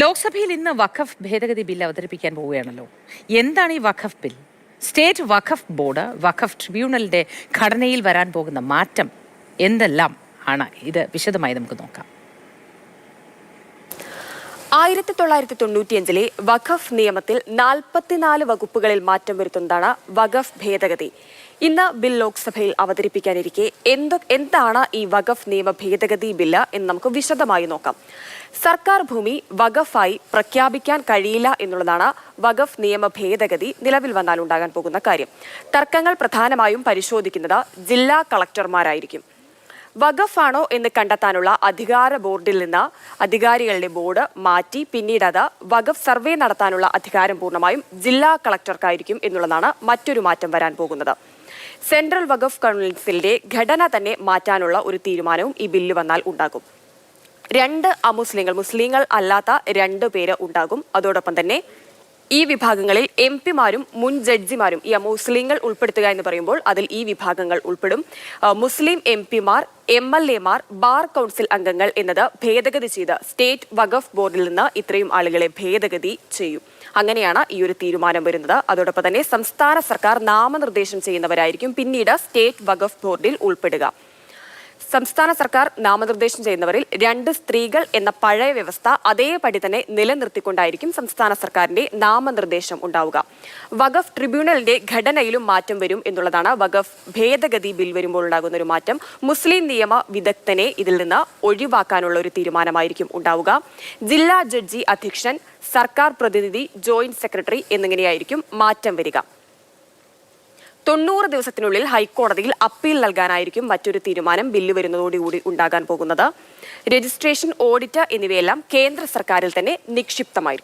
ലോക്സഭയിൽ ഇന്ന് വഖഫ് ഭേദഗതി ബിൽ അവതരിപ്പിക്കാൻ പോവുകയാണല്ലോ. എന്താണ് ഈ വഖഫ് ബിൽ? സ്റ്റേറ്റ് വഖഫ് ബോർഡ്, വഖഫ് ട്രിബ്യൂണലിന്റെ ഘടനയിൽ വരാൻ പോകുന്ന മാറ്റം എന്തെല്ലാം ആണ്? ഇത് വിശദമായി നമുക്ക് നോക്കാം. 1995 വഖഫ് നിയമത്തിൽ 44 വകുപ്പുകളിൽ മാറ്റം വരുത്തുന്നതാണ് വഖഫ് ഭേദഗതി. ഇന്ന് ബിൽ ലോക്സഭയിൽ അവതരിപ്പിക്കാനിരിക്കെ എന്താണ് ഈ വഖഫ് നിയമ ഭേദഗതി ബില്ല് എന്ന് നമുക്ക് വിശദമായി നോക്കാം. സർക്കാർ ഭൂമി വഖഫായി പ്രഖ്യാപിക്കാൻ കഴിയില്ല എന്നുള്ളതാണ് വഖഫ് നിയമ ഭേദഗതി നിലവിൽ വന്നാൽ ഉണ്ടാകാൻ പോകുന്ന കാര്യം. തർക്കങ്ങൾ പ്രധാനമായും പരിശോധിക്കുന്നത് ജില്ലാ കളക്ടർമാരായിരിക്കും. വഖഫാണോ എന്ന് കണ്ടെത്താനുള്ള അധികാര ബോർഡിൽ നിന്ന് അധികാരികളുടെ ബോർഡ് മാറ്റി പിന്നീട് അത് വഖഫ് സർവേ നടത്താനുള്ള അധികാരം പൂർണ്ണമായും ജില്ലാ കളക്ടർക്കായിരിക്കും എന്നുള്ളതാണ് മറ്റൊരു മാറ്റം വരാൻ പോകുന്നത്. സെൻട്രൽ വഖഫ് കൗൺസിലിന്റെ ഘടന തന്നെ മാറ്റാനുള്ള ഒരു തീരുമാനവും ഈ ബില്ല് വന്നാൽ ഉണ്ടാകും. 2 മുസ്ലിങ്ങൾ അല്ലാത്ത 2 പേര് ഉണ്ടാകും. അതോടൊപ്പം തന്നെ ഈ വിഭാഗങ്ങളിൽ എംപിമാരും മുൻ ജഡ്ജിമാരും, ഈ മുസ്ലിങ്ങൾ ഉൾപ്പെടുത്തുക എന്ന് പറയുമ്പോൾ അതിൽ ഈ വിഭാഗങ്ങൾ ഉൾപ്പെടും. മുസ്ലിം എംപിമാർ, MLA മാർ, ബാർ കൗൺസിൽ അംഗങ്ങൾ എന്നത് ഭേദഗതി ചെയ്ത് സ്റ്റേറ്റ് വഖഫ് ബോർഡിൽ നിന്ന് ഇത്രയും ആളുകളെ ഭേദഗതി ചെയ്യും. അങ്ങനെയാണ് ഈ ഒരു തീരുമാനം വരുന്നത്. അതോടൊപ്പം തന്നെ സംസ്ഥാന സർക്കാർ നാമനിർദ്ദേശം ചെയ്യുന്നവരായിരിക്കും പിന്നീട് സ്റ്റേറ്റ് വഖഫ് ബോർഡിൽ ഉൾപ്പെടുക. സംസ്ഥാന സർക്കാർ നാമനിർദ്ദേശം ചെയ്യുന്നവരിൽ 2 സ്ത്രീകൾ എന്ന പഴയ വ്യവസ്ഥ അതേപടി തന്നെ നിലനിർത്തിക്കൊണ്ടായിരിക്കും സംസ്ഥാന സർക്കാരിന്റെ നാമനിർദ്ദേശം ഉണ്ടാവുക. വഖഫ് ട്രിബ്യൂണലിന്റെ ഘടനയിലും മാറ്റം വരും എന്നുള്ളതാണ് വഖഫ് ഭേദഗതി ബിൽ വരുമ്പോൾ ഉണ്ടാകുന്ന ഒരു മാറ്റം. മുസ്ലിം നിയമ വിദഗ്ധനെ ഇതിൽ നിന്ന് ഒഴിവാക്കാനുള്ള ഒരു തീരുമാനമായിരിക്കും ഉണ്ടാവുക. ജില്ലാ ജഡ്ജി അധ്യക്ഷൻ, സർക്കാർ പ്രതിനിധി, ജോയിന്റ് സെക്രട്ടറി എന്നിങ്ങനെയായിരിക്കും മാറ്റം വരിക. 90 ദിവസത്തിനുള്ളിൽ ഹൈക്കോടതിയിൽ അപ്പീൽ നൽകാനായിരിക്കും മറ്റൊരു തീരുമാനം ബില്ല് വരുന്നതോടുകൂടി ഉണ്ടാകാൻ പോകുന്നത്. രജിസ്ട്രേഷൻ, ഓഡിറ്റ് എന്നിവയെല്ലാം കേന്ദ്ര സർക്കാരിൽ തന്നെ നിക്ഷിപ്തമായിരിക്കും.